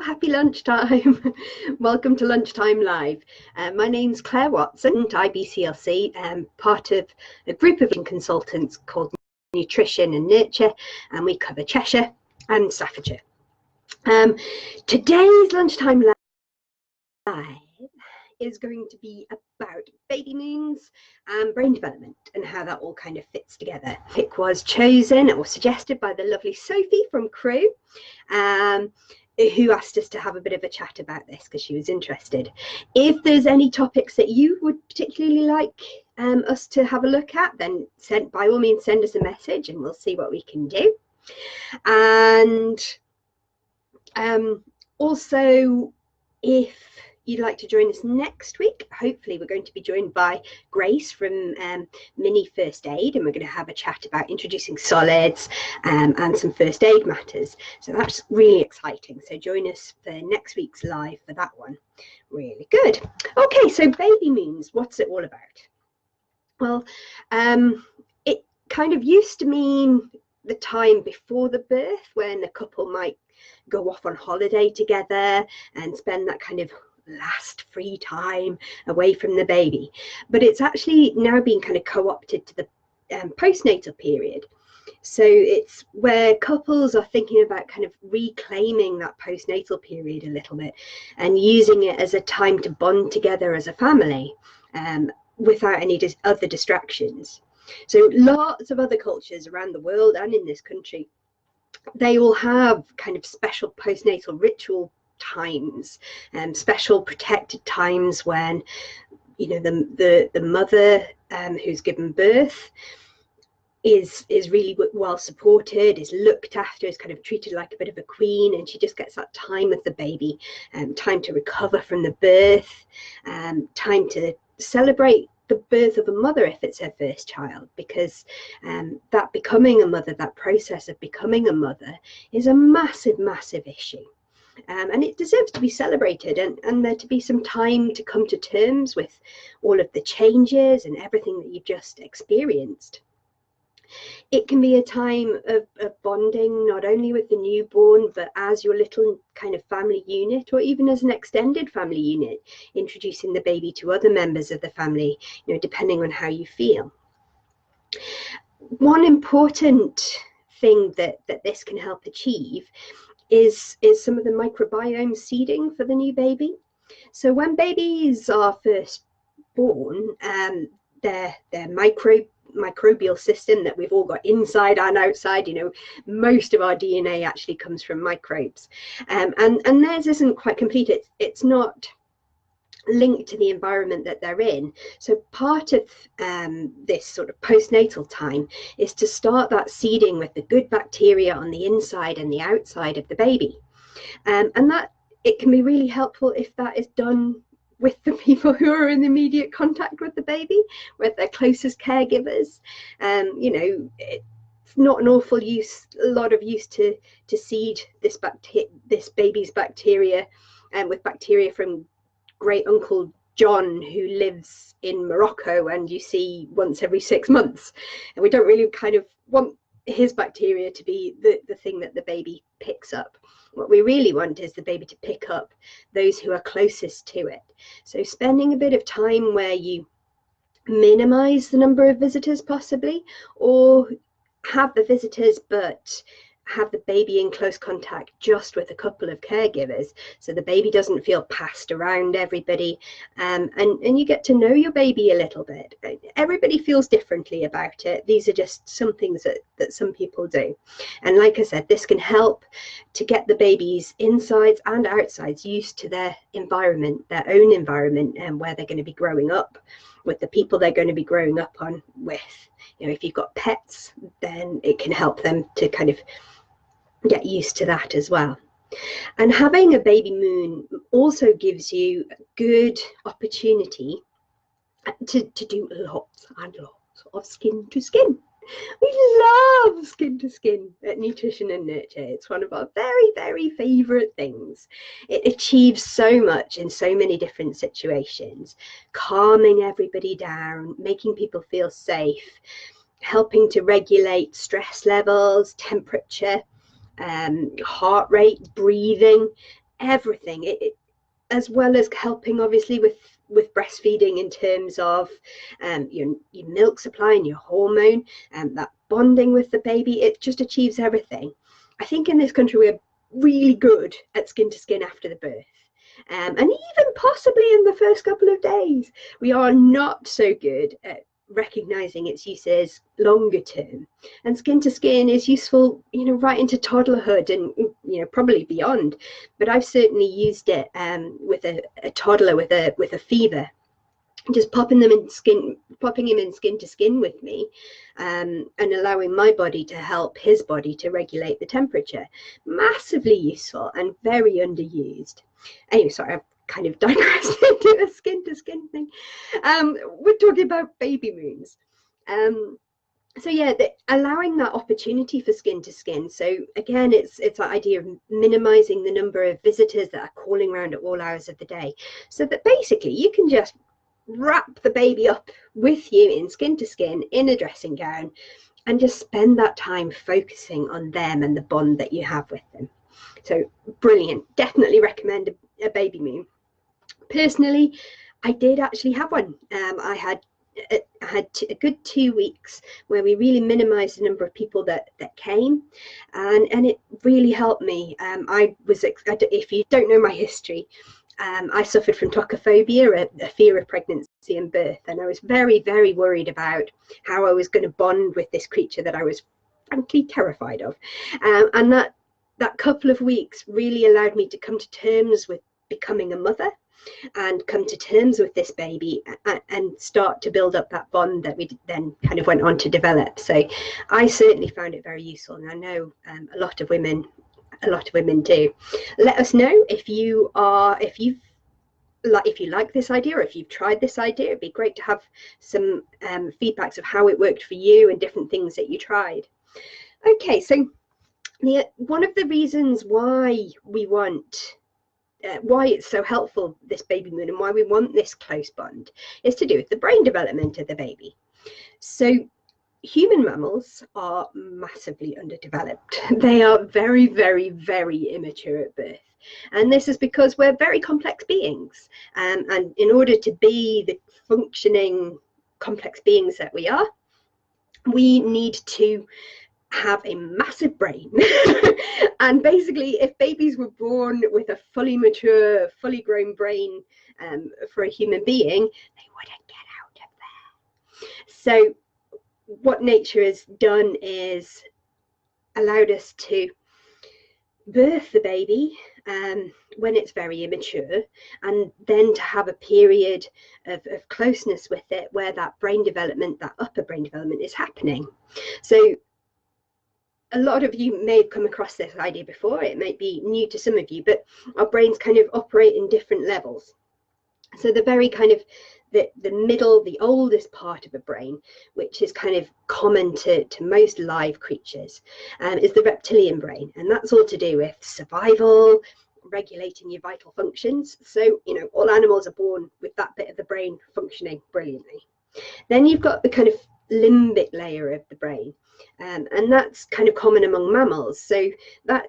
happy lunchtime. Welcome to Lunchtime Live. My name's Clare Watson IBCLC, part of a group of consultants called Nutrition and Nurture, and we cover Cheshire and Staffordshire. Today's Lunchtime Live is going to be about baby moons and brain development and how that all kind of fits together. It was chosen or suggested by the lovely Sophie from Crewe, who asked us to have a bit of a chat about this because she was interested. If there's any topics that you would particularly like us to have a look at, then by all means send us a message and we'll see what we can do. And also, if you'd like to join us next week, hopefully we're going to be joined by Grace from Mini First Aid, and we're going to have a chat about introducing solids and some first aid matters. So that's really exciting. So join us for next week's live for that one. Really good. Okay, so baby moons, what's it all about? Well, it kind of used to mean the time before the birth when a couple might go off on holiday together and spend that kind of last free time away from the baby, but it's actually now being kind of co-opted to the postnatal period. So it's where couples are thinking about kind of reclaiming that postnatal period a little bit and using it as a time to bond together as a family without any other distractions. So lots of other cultures around the world and in this country, they all have kind of special postnatal ritual times and special protected times when, you know, the mother who's given birth is really well supported, is looked after, is kind of treated like a bit of a queen, and she just gets that time with the baby, time to recover from the birth, time to celebrate the birth of a mother if it's her first child, because that becoming a mother, that process of becoming a mother, is a massive issue. And it deserves to be celebrated, and there to be some time to come to terms with all of the changes and everything that you've just experienced. It can be a time of bonding, not only with the newborn, but as your little kind of family unit, or even as an extended family unit, introducing the baby to other members of the family, you know, depending on how you feel. One important thing that this can help achieve is some of the microbiome seeding for the new baby. So when babies are first born, their microbial system that we've all got inside and outside, you know, most of our DNA actually comes from microbes, and theirs isn't quite complete. It's not linked to the environment that they're in. So part of this sort of postnatal time is to start that seeding with the good bacteria on the inside and the outside of the baby, and that it can be really helpful if that is done with the people who are in immediate contact with the baby, with their closest caregivers. You know, it's not an awful lot of use to seed this baby's bacteria with bacteria from great uncle John, who lives in Morocco and you see once every 6 months, and we don't really kind of want his bacteria to be the thing that the baby picks up. What we really want is the baby to pick up those who are closest to it. So spending a bit of time where you minimize the number of visitors possibly, or have the visitors but have the baby in close contact just with a couple of caregivers, so the baby doesn't feel passed around everybody, and you get to know your baby a little bit. Everybody feels differently about it. These are just some things that some people do, and like I said, this can help to get the baby's insides and outsides used to their environment, their own environment, and where they're going to be growing up, with the people they're going to be growing up with. You know, if you've got pets, then it can help them to kind of get used to that as well. And having a baby moon also gives you a good opportunity to do lots and lots of skin to skin. We love skin to skin at Nutrition and Nurture. It's one of our very favorite things. It achieves so much in so many different situations, calming everybody down, making people feel safe, helping to regulate stress levels, temperature, heart rate, breathing, everything. As well as helping obviously with breastfeeding in terms of your milk supply and your hormone and that bonding with the baby. It just achieves everything. I think in this country we're really good at skin to skin after the birth, and even possibly in the first couple of days. We are not so good at recognizing its uses longer term, and skin to skin is useful, right into toddlerhood and probably beyond. But I've certainly used it with a toddler with a fever, just popping him in skin to skin with me, and allowing my body to help his body to regulate the temperature. Massively useful and very underused. Anyway, sorry, I've kind of digressed into a skin to skin thing. We're talking about Babymoons. So yeah, allowing that opportunity for skin to skin. So again, it's that idea of minimizing the number of visitors that are calling around at all hours of the day, so that basically you can just wrap the baby up with you in skin to skin in a dressing gown and just spend that time focusing on them and the bond that you have with them. So brilliant. Definitely recommend a Babymoon. Personally, I did actually have one. I had a good 2 weeks where we really minimized the number of people that came, and it really helped me. If you don't know my history, I suffered from tocophobia, a fear of pregnancy and birth, and I was very, very worried about how I was going to bond with this creature that I was frankly terrified of. And that couple of weeks really allowed me to come to terms with becoming a mother and come to terms with this baby and start to build up that bond that we then kind of went on to develop. So I certainly found it very useful, and I know a lot of women do. Let us know if you like this idea, or if you've tried this idea. It'd be great to have some feedbacks of how it worked for you and different things that you tried. Okay, so one of the reasons why we want why it's so helpful, this Babymoon, and why we want this close bond, is to do with the brain development of the baby. So human mammals are massively underdeveloped. They are very, very, very immature at birth. And this is because we're very complex beings. And in order to be the functioning complex beings that we are, we need to have a massive brain. And basically, if babies were born with a fully mature, fully grown brain for a human being, they wouldn't get out of there. So what nature has done is allowed us to birth the baby when it's very immature, and then to have a period of closeness with it where that brain development, that upper brain development, is happening. So a lot of you may have come across this idea before. It might be new to some of you, but our brains kind of operate in different levels. So the very kind of the middle, the oldest part of a brain, which is kind of common to most live creatures, is the reptilian brain. And that's all to do with survival, regulating your vital functions. So, all animals are born with that bit of the brain functioning brilliantly. Then you've got the kind of limbic layer of the brain, and that's kind of common among mammals. So that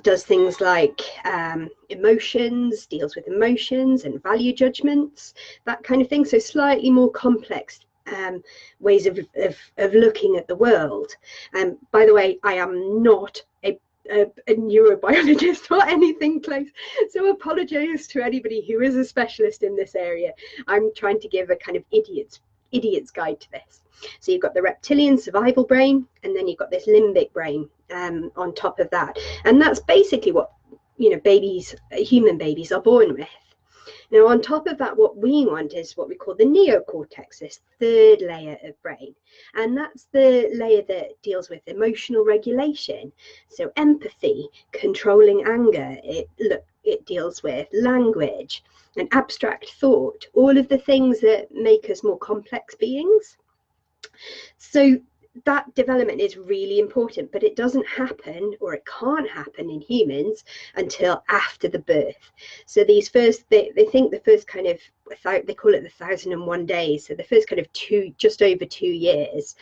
does things like emotions, deals with emotions and value judgments, that kind of thing. So slightly more complex ways of looking at the world. By the way, I am not a neurobiologist or anything close, so apologies to anybody who is a specialist in this area. I'm trying to give a kind of idiot's guide to this. So you've got the reptilian survival brain, and then you've got this limbic brain on top of that, and that's basically what human babies are born with. Now, on top of that, what we want is what we call the neocortex, this third layer of brain, and that's the layer that deals with emotional regulation, so empathy, controlling anger. It deals with language and abstract thought, all of the things that make us more complex beings. So that development is really important, but it doesn't happen, or it can't happen in humans until after the birth. So these first, they think the first kind of, they call it the 1001 days. So the first kind of just over 2 years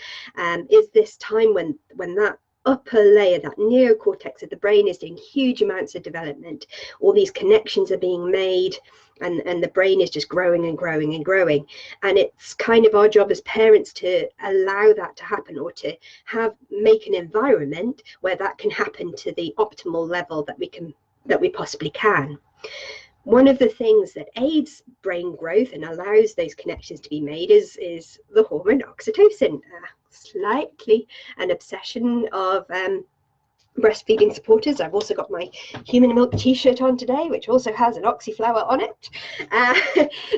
is this time when that upper layer, that neocortex of the brain, is doing huge amounts of development. All these connections are being made, and the brain is just growing and growing and growing. And it's kind of our job as parents to allow that to happen, or to make an environment where that can happen to the optimal level that we possibly can. One of the things that aids brain growth and allows those connections to be made is the hormone oxytocin. Slightly an obsession of breastfeeding supporters. I've also got my human milk t-shirt on today, which also has an oxyflower on it.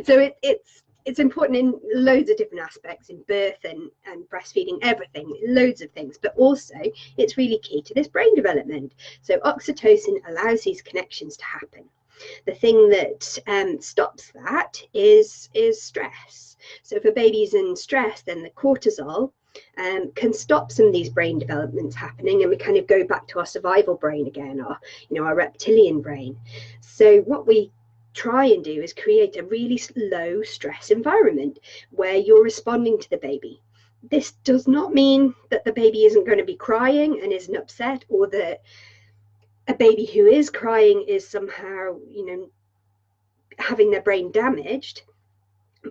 So it's important in loads of different aspects, in birth and breastfeeding, everything, loads of things, but also it's really key to this brain development. So oxytocin allows these connections to happen. The thing that stops that is stress. So if a baby's in stress, then the cortisol can stop some of these brain developments happening, and we kind of go back to our survival brain again, our reptilian brain. So what we try and do is create a really low stress environment where you're responding to the baby. This does not mean that the baby isn't going to be crying and isn't upset, or that a baby who is crying is somehow, having their brain damaged.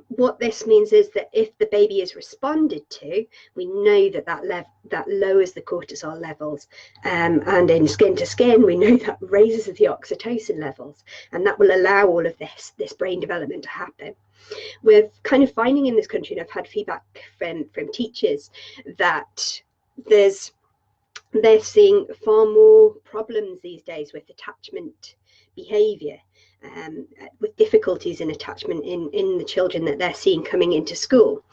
What this means is that if the baby is responded to, we know that lowers the cortisol levels, and in skin to skin, we know that raises the oxytocin levels, and that will allow all of this brain development to happen. We're kind of finding in this country, and I've had feedback from teachers, that they're seeing far more problems these days with attachment behaviour, with difficulties in attachment in the children that they're seeing coming into school.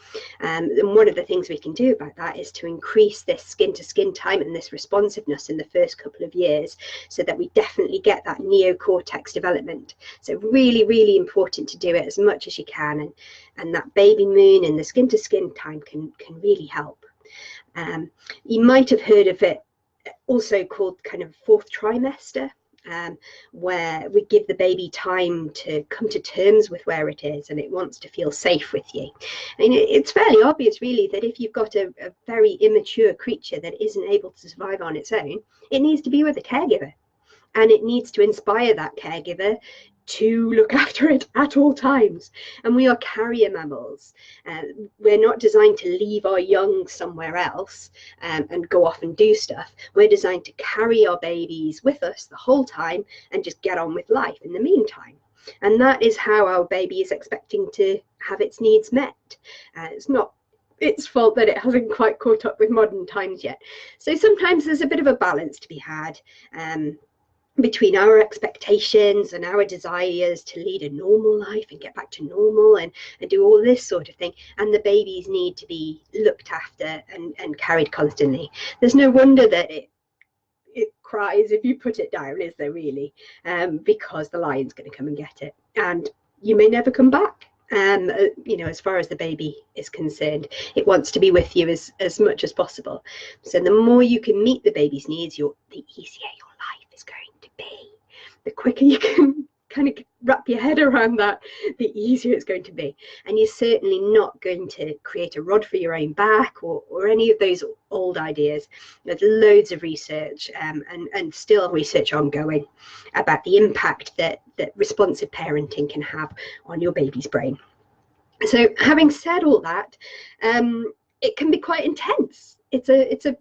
And one of the things we can do about that is to increase this skin-to-skin time and this responsiveness in the first couple of years, so that we definitely get that neocortex development. So really, really important to do it as much as you can, and that baby moon and the skin-to-skin time can really help. You might have heard of it also called kind of fourth trimester, where we give the baby time to come to terms with where it is, and it wants to feel safe with you. I mean, it's fairly obvious really that if you've got a very immature creature that isn't able to survive on its own, it needs to be with a caregiver, and it needs to inspire that caregiver to look after it at all times. And we are carrier mammals. We're not designed to leave our young somewhere else and go off and do stuff. We're designed to carry our babies with us the whole time and just get on with life in the meantime. And that is how our baby is expecting to have its needs met. It's not its fault that it hasn't quite caught up with modern times yet. So sometimes there's a bit of a balance to be had between our expectations and our desires to lead a normal life and get back to normal and do all this sort of thing, and the babies need to be looked after and carried constantly. There's no wonder that it cries if you put it down, is there really? Because the lion's going to come and get it, and you may never come back. As far as the baby is concerned, it wants to be with you as much as possible. So the more you can meet the baby's needs, the easier your life is going to be. The quicker you can kind of wrap your head around that, the easier it's going to be. And you're certainly not going to create a rod for your own back or any of those old ideas. There's loads of research and still research ongoing about the impact that responsive parenting can have on your baby's brain. So having said all that, it can be quite intense. It's a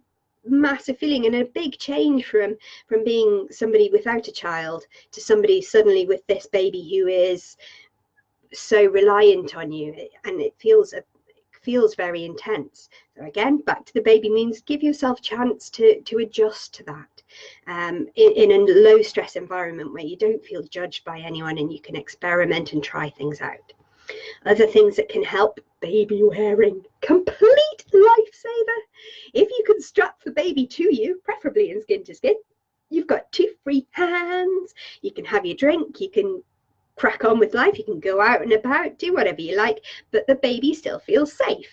massive feeling and a big change from being somebody without a child to somebody suddenly with this baby who is so reliant on you, and it feels very intense. So again, back to the baby moons, give yourself a chance to adjust to that in a low stress environment where you don't feel judged by anyone and you can experiment and try things out. Other things that can help: baby wearing, complete lifesaver. If you can strap the baby to you, preferably in skin to skin, you've got 2 free hands. You can have your drink, you can crack on with life, you can go out and about, do whatever you like, but the baby still feels safe.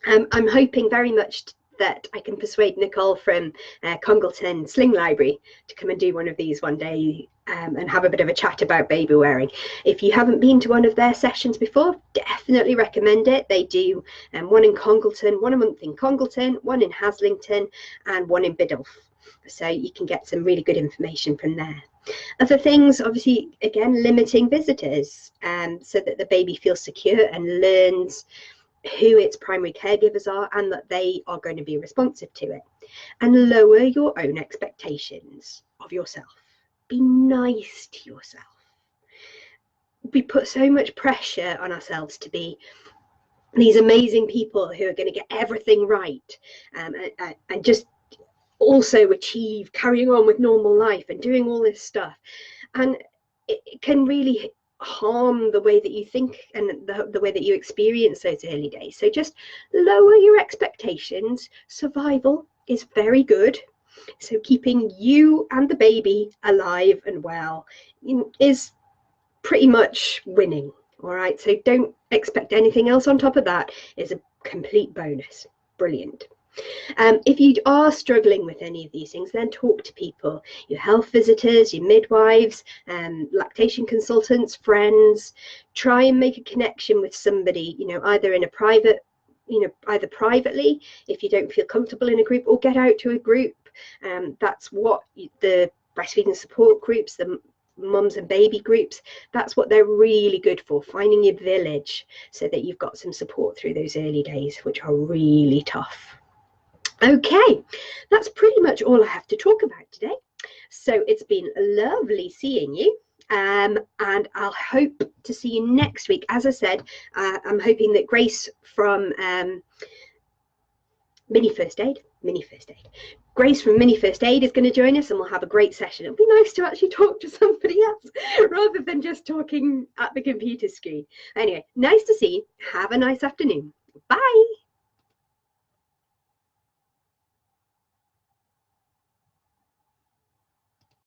I'm hoping very much that I can persuade Nicole from Congleton Sling Library to come and do one of these one day and have a bit of a chat about baby wearing. If you haven't been to one of their sessions before, definitely recommend it. They do one in Congleton, one a month in Congleton, one in Haslington, and one in Biddulph. So you can get some really good information from there. Other things, obviously, again, limiting visitors so that the baby feels secure and learns who its primary caregivers are and that they are going to be responsive to it. And lower your own expectations of yourself. Be nice to yourself. We put so much pressure on ourselves to be these amazing people who are going to get everything right and just also achieve carrying on with normal life and doing all this stuff. And it can really harm the way that you think and the way that you experience those early days. So just lower your expectations. Survival is very good. So keeping you and the baby alive and well is pretty much winning. All right. So don't expect anything else on top of that. Is a complete bonus. Brilliant. If you are struggling with any of these things, then talk to people, your health visitors, your midwives, lactation consultants, friends. Try and make a connection with somebody, either in a private, either privately if you don't feel comfortable in a group, or get out to a group. That's what the breastfeeding support groups, the mums and baby groups, that's what they're really good for, finding your village so that you've got some support through those early days, which are really tough. Okay, that's pretty much all I have to talk about today. So it's been lovely seeing you, and I'll hope to see you next week. As I said, I'm hoping that Grace from Mini First Aid, Grace from Mini First Aid is going to join us, and we'll have a great session. It'll be nice to actually talk to somebody else rather than just talking at the computer screen. Anyway, nice to see you. Have a nice afternoon. Bye.